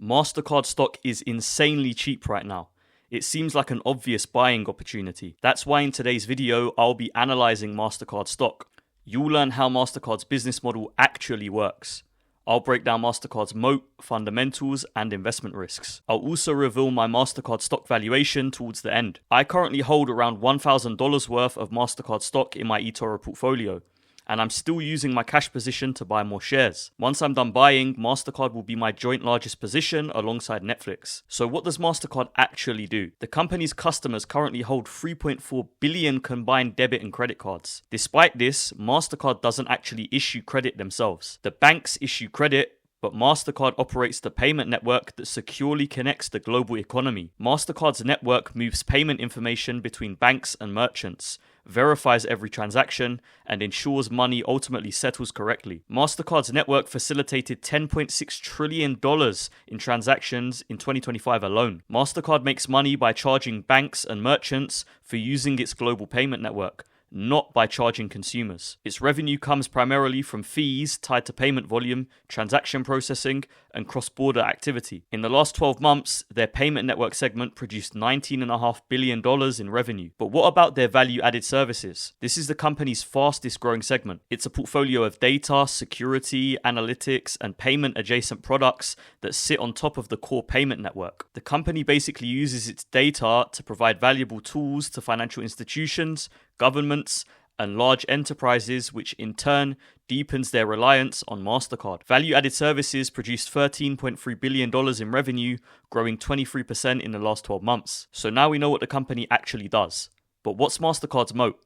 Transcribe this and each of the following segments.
Mastercard stock is insanely cheap right now. It seems like an obvious buying opportunity. That's why in today's video, I'll be analysing Mastercard stock. You'll learn how Mastercard's business model actually works. I'll break down Mastercard's moat, fundamentals, and investment risks. I'll also reveal my Mastercard stock valuation towards the end. I currently hold around $1,000 worth of Mastercard stock in my eToro portfolio, and I'm still using my cash position to buy more shares. Once I'm done buying, Mastercard will be my joint largest position alongside Netflix. So what does Mastercard actually do? The company's customers currently hold 3.4 billion combined debit and credit cards. Despite this, Mastercard doesn't actually issue credit themselves. The banks issue credit, but Mastercard operates the payment network that securely connects the global economy. Mastercard's network moves payment information between banks and merchants, verifies every transaction, and ensures money ultimately settles correctly. Mastercard's network facilitated $10.6 trillion in transactions in 2025 alone. Mastercard makes money by charging banks and merchants for using its global payment network, not by charging consumers. Its revenue comes primarily from fees tied to payment volume, transaction processing, and cross-border activity. In the last 12 months, their payment network segment produced $19.5 billion in revenue. But what about their value-added services? This is the company's fastest growing segment. It's a portfolio of data, security, analytics, and payment-adjacent products that sit on top of the core payment network. The company basically uses its data to provide valuable tools to financial institutions, governments, and large enterprises, which in turn deepens their reliance on Mastercard. Value-added services produced $13.3 billion in revenue, growing 23% in the last 12 months. So now we know what the company actually does. But what's Mastercard's moat?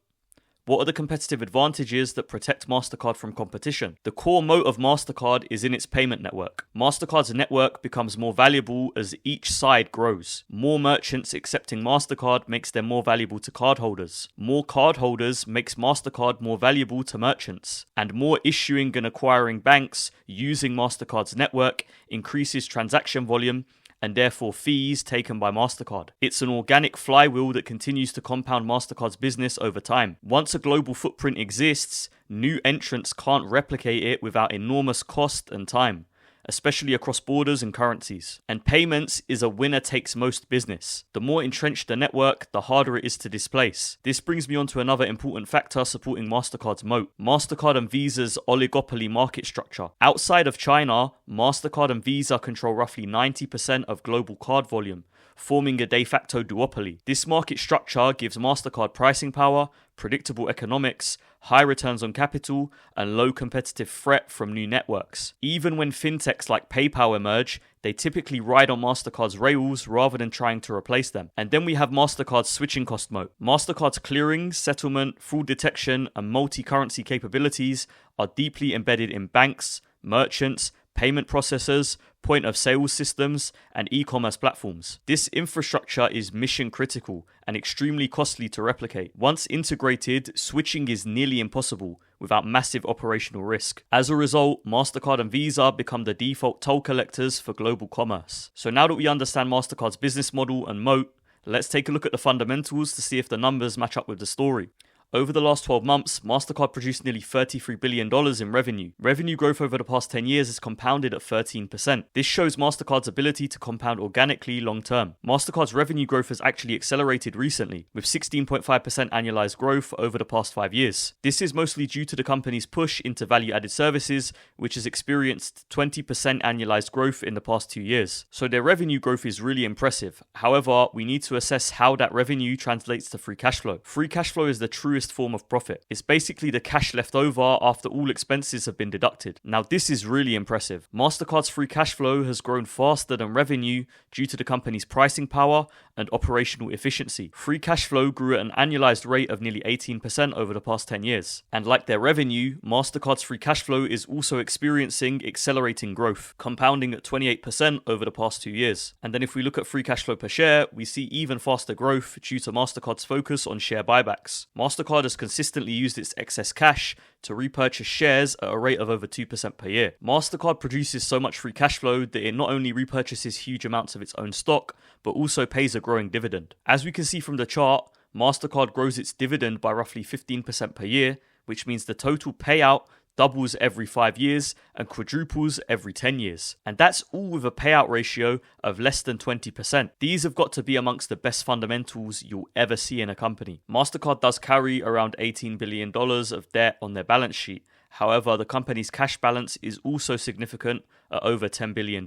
What are the competitive advantages that protect Mastercard from competition? The core moat of Mastercard is in its payment network. Mastercard's network becomes more valuable as each side grows. More merchants accepting Mastercard makes them more valuable to cardholders. More cardholders makes Mastercard more valuable to merchants. And more issuing and acquiring banks using Mastercard's network increases transaction volume and therefore fees taken by Mastercard. It's an organic flywheel that continues to compound Mastercard's business over time. Once a global footprint exists, new entrants can't replicate it without enormous cost and time, especially across borders and currencies. And payments is a winner-takes-most business. The more entrenched the network, the harder it is to displace. This brings me on to another important factor supporting Mastercard's moat: Mastercard and Visa's oligopoly market structure. Outside of China, Mastercard and Visa control roughly 90% of global card volume, forming a de facto duopoly. This market structure gives Mastercard pricing power, predictable economics, high returns on capital, and low competitive threat from new networks. Even when fintechs like PayPal emerge, they typically ride on Mastercard's rails rather than trying to replace them. And then we have Mastercard's switching cost moat. Mastercard's clearing, settlement, fraud detection, and multi-currency capabilities are deeply embedded in banks, merchants, payment processors, point of sale systems, and e-commerce platforms. This infrastructure is mission critical and extremely costly to replicate. Once integrated, switching is nearly impossible without massive operational risk. As a result, Mastercard and Visa become the default toll collectors for global commerce. So now that we understand Mastercard's business model and moat, let's take a look at the fundamentals to see if the numbers match up with the story. Over the last 12 months, Mastercard produced nearly $33 billion in revenue. Revenue growth over the past 10 years has compounded at 13%. This shows Mastercard's ability to compound organically long term. Mastercard's revenue growth has actually accelerated recently, with 16.5% annualized growth over the past 5 years. This is mostly due to the company's push into value-added services, which has experienced 20% annualized growth in the past 2 years. So their revenue growth is really impressive. However, we need to assess how that revenue translates to free cash flow. Free cash flow is the truest form of profit. It's basically the cash left over after all expenses have been deducted. Now, this is really impressive. Mastercard's free cash flow has grown faster than revenue due to the company's pricing power and operational efficiency. Free cash flow grew at an annualized rate of nearly 18% over the past 10 years. And like their revenue, Mastercard's free cash flow is also experiencing accelerating growth, compounding at 28% over the past 2 years. And then if we look at free cash flow per share, we see even faster growth due to Mastercard's focus on share buybacks. Mastercard has consistently used its excess cash to repurchase shares at a rate of over 2% per year. Mastercard produces so much free cash flow that it not only repurchases huge amounts of its own stock, but also pays a growing dividend. As we can see from the chart, Mastercard grows its dividend by roughly 15% per year, which means the total payout doubles every 5 years, and quadruples every 10 years. And that's all with a payout ratio of less than 20%. These have got to be amongst the best fundamentals you'll ever see in a company. Mastercard does carry around $18 billion of debt on their balance sheet. However, the company's cash balance is also significant at over $10 billion.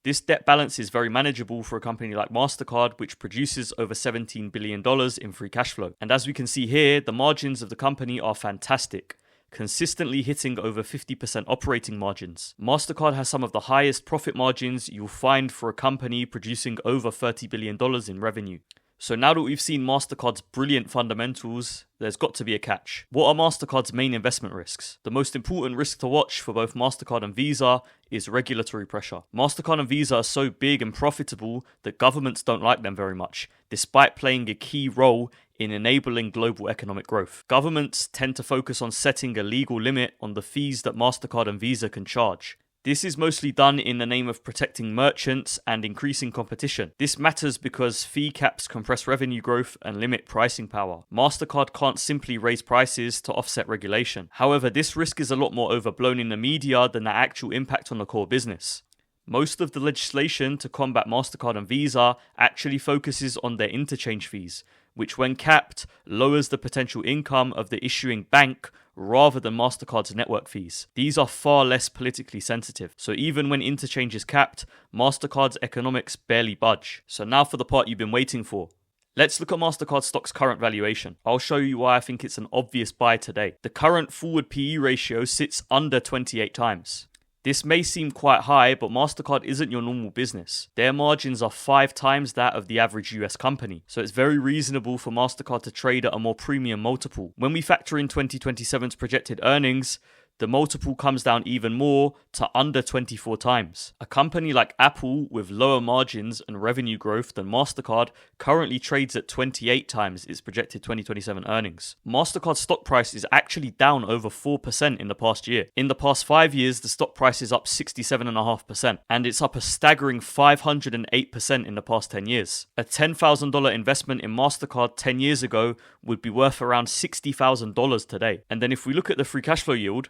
This debt balance is very manageable for a company like Mastercard, which produces over $17 billion in free cash flow. And as we can see here, the margins of the company are fantastic, consistently hitting over 50% operating margins. Mastercard has some of the highest profit margins you'll find for a company producing over $30 billion in revenue. So now that we've seen Mastercard's brilliant fundamentals, there's got to be a catch. What are Mastercard's main investment risks? The most important risk to watch for both Mastercard and Visa is regulatory pressure. Mastercard and Visa are so big and profitable that governments don't like them very much, despite playing a key role in enabling global economic growth. Governments tend to focus on setting a legal limit on the fees that Mastercard and Visa can charge. This is mostly done in the name of protecting merchants and increasing competition. This matters because fee caps compress revenue growth and limit pricing power. Mastercard can't simply raise prices to offset regulation. However, this risk is a lot more overblown in the media than the actual impact on the core business. Most of the legislation to combat Mastercard and Visa actually focuses on their interchange fees, which when capped lowers the potential income of the issuing bank rather than Mastercard's network fees. These are far less politically sensitive. So even when interchange is capped, Mastercard's economics barely budge. So now for the part you've been waiting for. Let's look at Mastercard stock's current valuation. I'll show you why I think it's an obvious buy today. The current forward PE ratio sits under 28 times. This may seem quite high, but Mastercard isn't your normal business. Their margins are 5 times that of the average US company, so it's very reasonable for Mastercard to trade at a more premium multiple. When we factor in 2027's projected earnings, the multiple comes down even more to under 24 times. A company like Apple with lower margins and revenue growth than Mastercard currently trades at 28 times its projected 2027 earnings. Mastercard's stock price is actually down over 4% in the past year. In the past 5 years, the stock price is up 67.5%, and it's up a staggering 508% in the past 10 years. A $10,000 investment in Mastercard 10 years ago would be worth around $60,000 today. And then if we look at the free cash flow yield,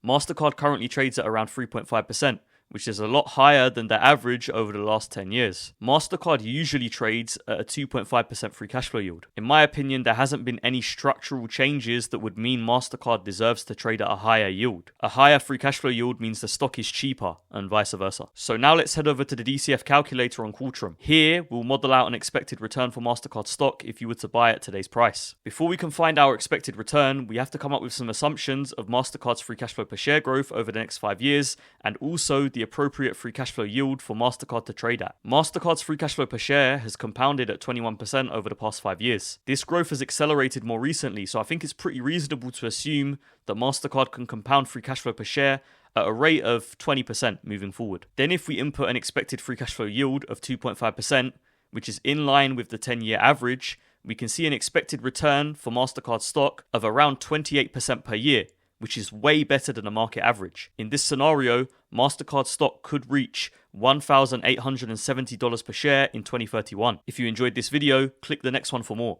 Mastercard currently trades at around 3.5%, which is a lot higher than the average over the last 10 years. Mastercard usually trades at a 2.5% free cash flow yield. In my opinion, there hasn't been any structural changes that would mean Mastercard deserves to trade at a higher yield. A higher free cash flow yield means the stock is cheaper, and vice versa. So now let's head over to the DCF calculator on Qualtrim. Here, we'll model out an expected return for Mastercard stock if you were to buy at today's price. Before we can find our expected return, we have to come up with some assumptions of Mastercard's free cash flow per share growth over the next 5 years, and also the appropriate free cash flow yield for Mastercard to trade at. Mastercard's free cash flow per share has compounded at 21% over the past 5 years. This growth has accelerated more recently, so I think it's pretty reasonable to assume that Mastercard can compound free cash flow per share at a rate of 20% moving forward. Then if we input an expected free cash flow yield of 2.5%, which is in line with the 10-year average, we can see an expected return for Mastercard stock of around 28% per year, which is way better than the market average. In this scenario, Mastercard stock could reach $1,870 per share in 2031. If you enjoyed this video, click the next one for more.